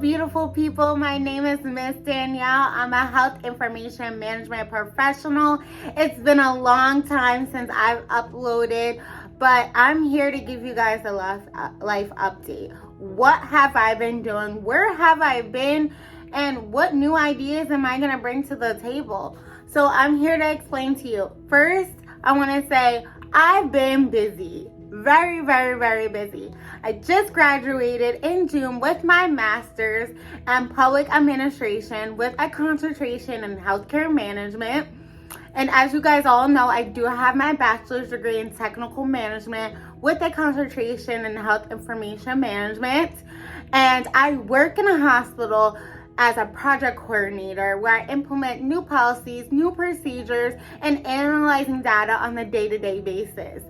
beautiful people. My name is Miss Danielle. I'm a health information management professional. It's been a long time since I've uploaded, but I'm here to give you guys a life update. What have I been doing? Where have I been? And what new ideas am I going to bring to the table? So I'm here to explain to you. First, I want to say I've been busy. Very, very, very busy. I just graduated in June with my master's in public administration with a concentration in healthcare management. And as you guys all know, I do have my bachelor's degree in technical management with a concentration in health information management. And I work in a hospital as a project coordinator where I implement new policies, new procedures, and analyzing data on a day-to-day basis.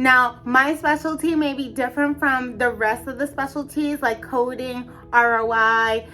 Now, my specialty may be different from the rest of the specialties like coding, ROI,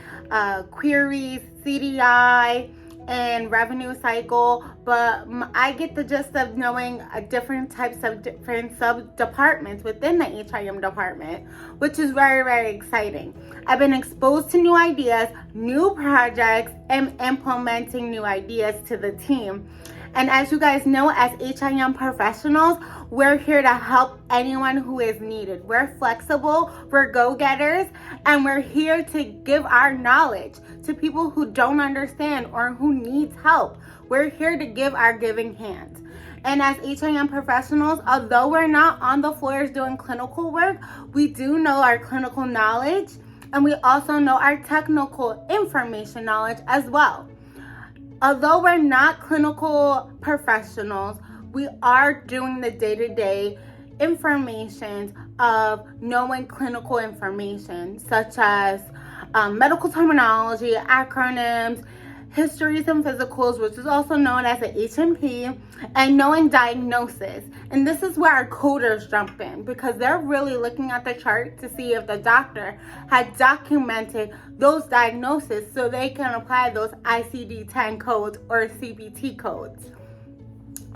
queries, CDI, and revenue cycle, but I get the gist of knowing different types of different sub-departments within the HIM department, which is very, very exciting. I've been exposed to new ideas, new projects, and implementing new ideas to the team. And as you guys know, as HIM professionals, we're here to help anyone who is needed. We're flexible, we're go-getters, and we're here to give our knowledge to people who don't understand or who needs help. We're here to give our giving hand. And as HIM professionals, although we're not on the floors doing clinical work, we do know our clinical knowledge, and we also know our technical information knowledge as well. Although we're not clinical professionals, we are doing the day-to-day information of knowing clinical information, such as medical terminology, acronyms, histories and physicals, which is also known as an HMP, and knowing diagnosis. And this is where our coders jump in because they're really looking at the chart to see if the doctor had documented those diagnoses so they can apply those ICD-10 codes or CPT codes.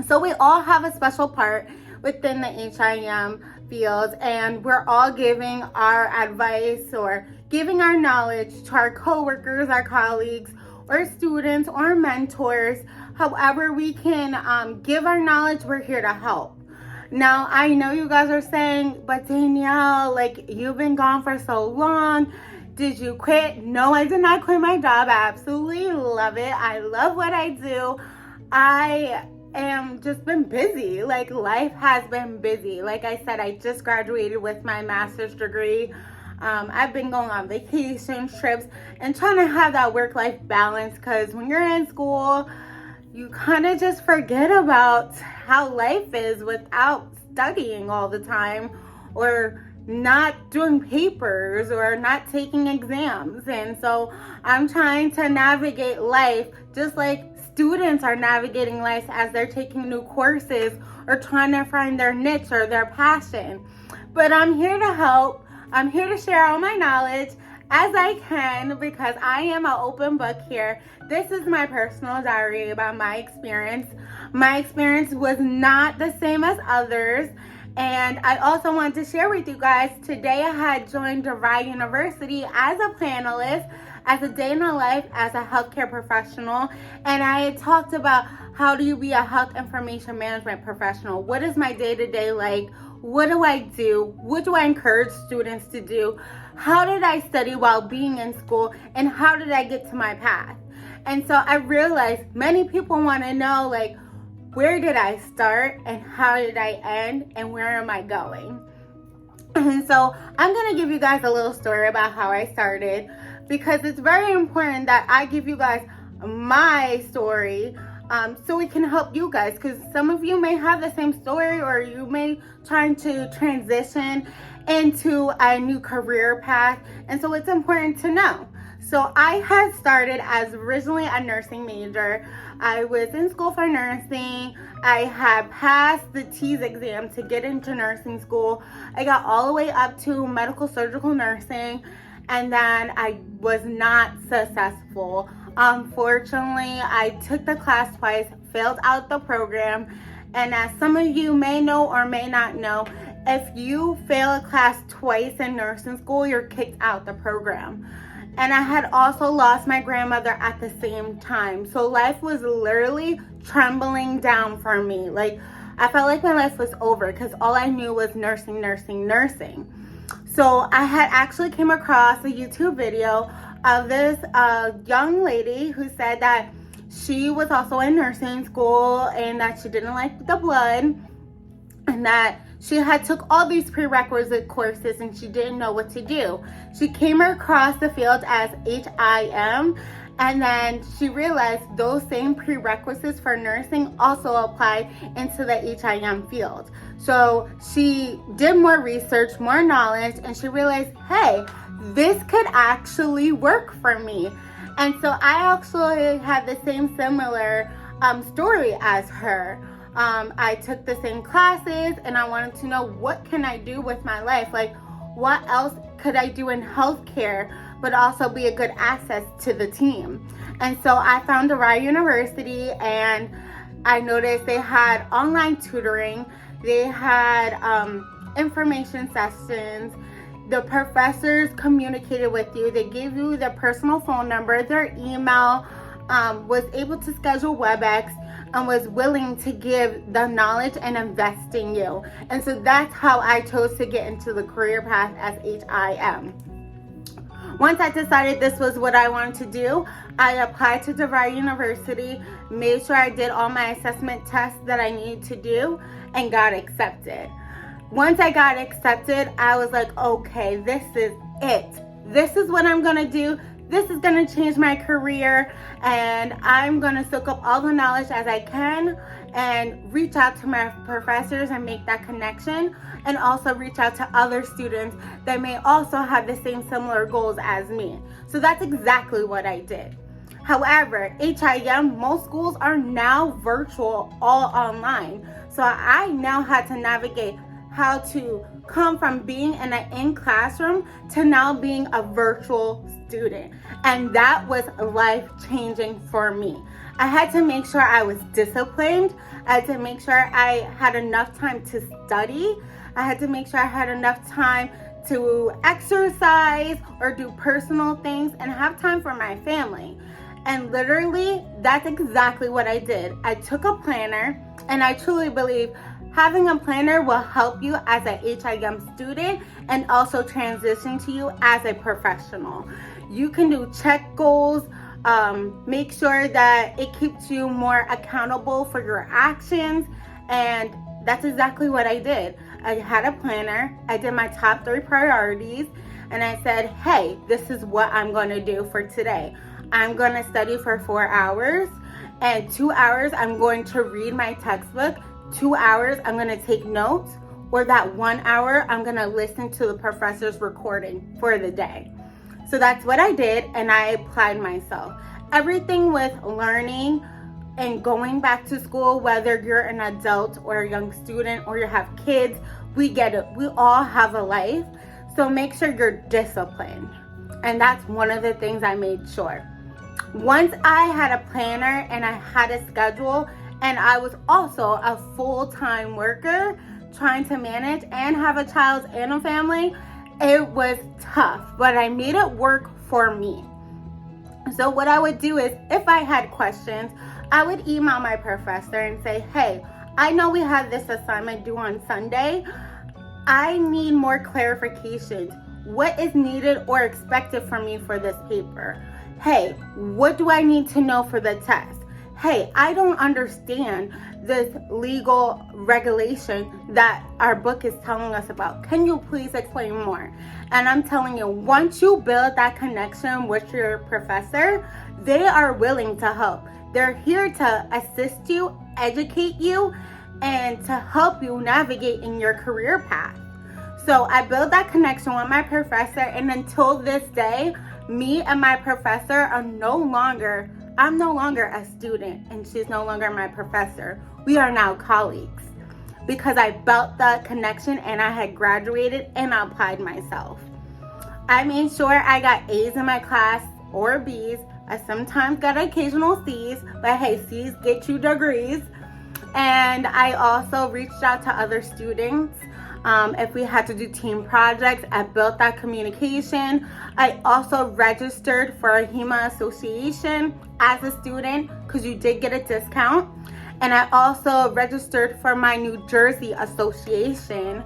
So we all have a special part within the HIM field, and we're all giving our advice or giving our knowledge to our coworkers, our colleagues, or students or mentors. However we can give our knowledge, we're here to help. Now, I know you guys are saying, but Danielle, like, you've been gone for so long. Did you quit? No, I did not quit my job. I absolutely love it. I love what I do. I am just been busy. Like, life has been busy. Like I said, I just graduated with my master's degree. I've been going on vacation trips and trying to have that work-life balance, because when you're in school, you kind of just forget about how life is without studying all the time or not doing papers or not taking exams. And so I'm trying to navigate life just like students are navigating life as they're taking new courses or trying to find their niche or their passion. But I'm here to help. I'm here to share all my knowledge as I can because I am an open book here. This is my personal diary about my experience. My experience was not the same as others. And I also want to share with you guys, today I had joined DeVry University as a panelist, as a day in the life as a healthcare professional. And I had talked about how do you be a health information management professional? What is my day-to-day like? What do I do? What do I encourage students to do? How did I study while being in school? And how did I get to my path? And so I realized many people want to know, like, where did I start and how did I end and where am I going? And so I'm going to give you guys a little story about how I started, because it's very important that I give you guys my story so it can help you guys, because some of you may have the same story or you may trying to transition into a new career path, and so it's important to know. So I had started as originally a nursing major. I was in school for nursing. I had passed the TEAS exam to get into nursing school. I got all the way up to medical surgical nursing, and then I was not successful. Unfortunately, I took the class twice, failed out the program, and as some of you may know or may not know, if you fail a class twice in nursing school, you're kicked out the program. And I had also lost my grandmother at the same time. So life was literally trembling down for me. Like, I felt like my life was over because all I knew was nursing, nursing, nursing. So I had actually came across a YouTube video of this young lady who said that she was also in nursing school and that she didn't like the blood and that she had took all these prerequisite courses and she didn't know what to do. She came across the field as HIM, and then she realized those same prerequisites for nursing also apply into the HIM field. So she did more research, more knowledge, and she realized, hey, this could actually work for me. And so I actually had the same similar story as her. I took the same classes and I wanted to know, what can I do with my life? Like, what else could I do in healthcare, but also be a good asset to the team? And so I found DeVry University, and I noticed they had online tutoring. They had information sessions. The professors communicated with you. They gave you their personal phone number, their email, was able to schedule WebEx, and was willing to give the knowledge and invest in you. And so that's how I chose to get into the career path as HIM. Once I decided this was what I wanted to do, I applied to DeVry University, made sure I did all my assessment tests that I needed to do, and got accepted. Once I got accepted, I was like, okay, this is it. This is what I'm gonna do. This is gonna change my career, and I'm gonna soak up all the knowledge as I can and reach out to my professors and make that connection, and also reach out to other students that may also have the same similar goals as me. So that's exactly what I did. However, HIM, most schools are now virtual, all online. So I now had to navigate how to come from being in an in-classroom to now being a virtual student. And that was life-changing for me. I had to make sure I was disciplined. I had to make sure I had enough time to study. I had to make sure I had enough time to exercise or do personal things and have time for my family. And literally, that's exactly what I did. I took a planner, and I truly believe having a planner will help you as a HIM student and also transition to you as a professional. You can do check goals, make sure that it keeps you more accountable for your actions, and that's exactly what I did. I had a planner, I did my top 3 priorities, and I said, hey, this is what I'm going to do for today. I'm going to study for 4 hours, and 2 hours I'm going to read my textbook. 2 hours I'm going to take notes, or that 1 hour I'm going to listen to the professor's recording for the day. So that's what I did, and I applied myself. Everything with learning and going back to school, whether you're an adult or a young student or you have kids, we get it. We all have a life. So make sure you're disciplined. And that's one of the things I made sure. Once I had a planner and I had a schedule, and I was also a full-time worker trying to manage and have a child and a family, it was tough, but I made it work for me. So what I would do is, if I had questions, I would email my professor and say, hey, I know we have this assignment due on Sunday. I need more clarifications. What is needed or expected from me for this paper? Hey, what do I need to know for the test? Hey, I don't understand this legal regulation that our book is telling us about. Can you please explain more? And I'm telling you, once you build that connection with your professor, they are willing to help. They're here to assist you, educate you, and to help you navigate in your career path. So I built that connection with my professor, and until this day, me and my professor are I'm no longer a student, and she's no longer my professor. We are now colleagues because I built that connection and I had graduated and I applied myself. I made sure I got A's in my class or B's. I sometimes got occasional C's, but hey, C's get you degrees. And I also reached out to other students. If we had to do team projects, I built that communication. I also registered for a HEMA association as a student because you did get a discount. And I also registered for my New Jersey association.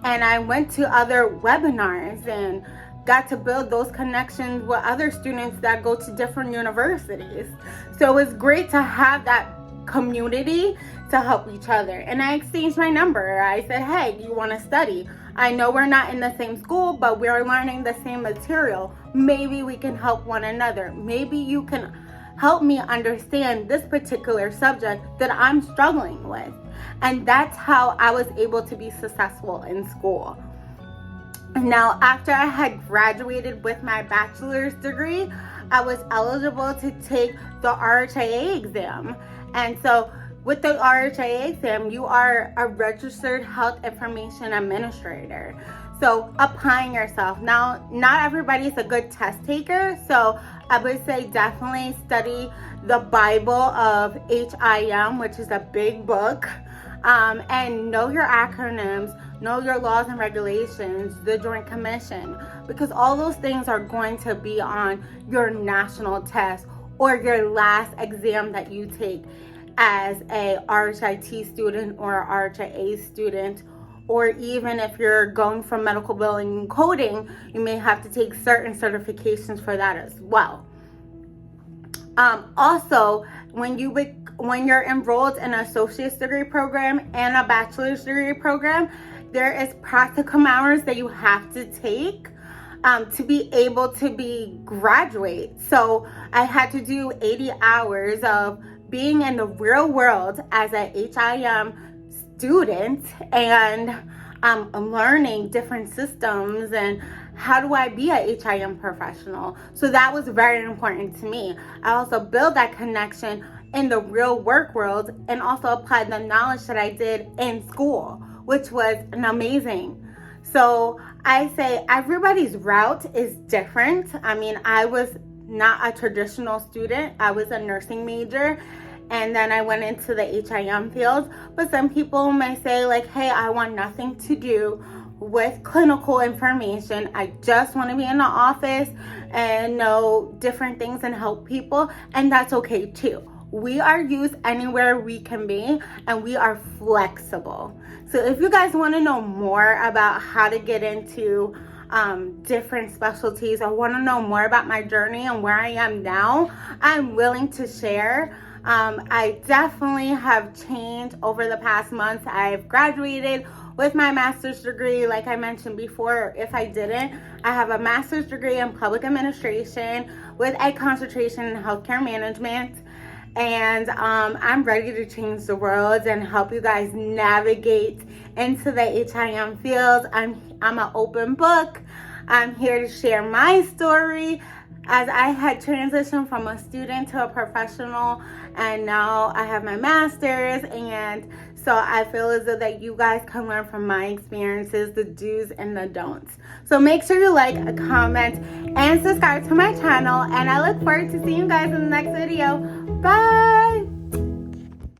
And I went to other webinars and got to build those connections with other students that go to different universities. So it was great to have that community to help each other. And I exchanged my number. I said, hey, do you want to study? I know we're not in the same school, but we're learning the same material. Maybe we can help one another. Maybe you can help me understand this particular subject that I'm struggling with. And that's how I was able to be successful in school. Now, after I had graduated with my bachelor's degree, I was eligible to take the RHIA exam. And so with the RHIA exam, you are a registered health information administrator. So applying yourself. Now, not everybody's a good test taker, so I would say definitely study the Bible of HIM, which is a big book, and know your acronyms, know your laws and regulations, the Joint Commission, because all those things are going to be on your national test or your last exam that you take as a RHIT student or RHIA student. Or even if you're going from medical billing and coding, you may have to take certain certifications for that as well. Also, when you're enrolled in an associate's degree program and a bachelor's degree program, there is practicum hours that you have to take to be able to be graduate. So I had to do 80 hours of being in the real world as a HIM student and learning different systems and how do I be a HIM professional. So that was very important to me. I also built that connection in the real work world and also applied the knowledge that I did in school, which was amazing. So I say everybody's route is different. I mean, I was not a traditional student. I was a nursing major. And then I went into the HIM field. But some people may say like, hey, I want nothing to do with clinical information. I just want to be in the office and know different things and help people. And that's okay too. We are used anywhere we can be and we are flexible. So if you guys want to know more about how to get into different specialties or want to know more about my journey and where I am now, I'm willing to share. I definitely have changed over the past months. I've graduated with my master's degree. Like I mentioned before, if I didn't, I have a master's degree in public administration with a concentration in healthcare management. And I'm ready to change the world and help you guys navigate into the HIM field. I'm an open book. I'm here to share my story as I had transitioned from a student to a professional, and now I have my master's, and so I feel as though that you guys can learn from my experiences, the do's and the don'ts. So make sure you like, comment, and subscribe to my channel, and I look forward to seeing you guys in the next video. Bye!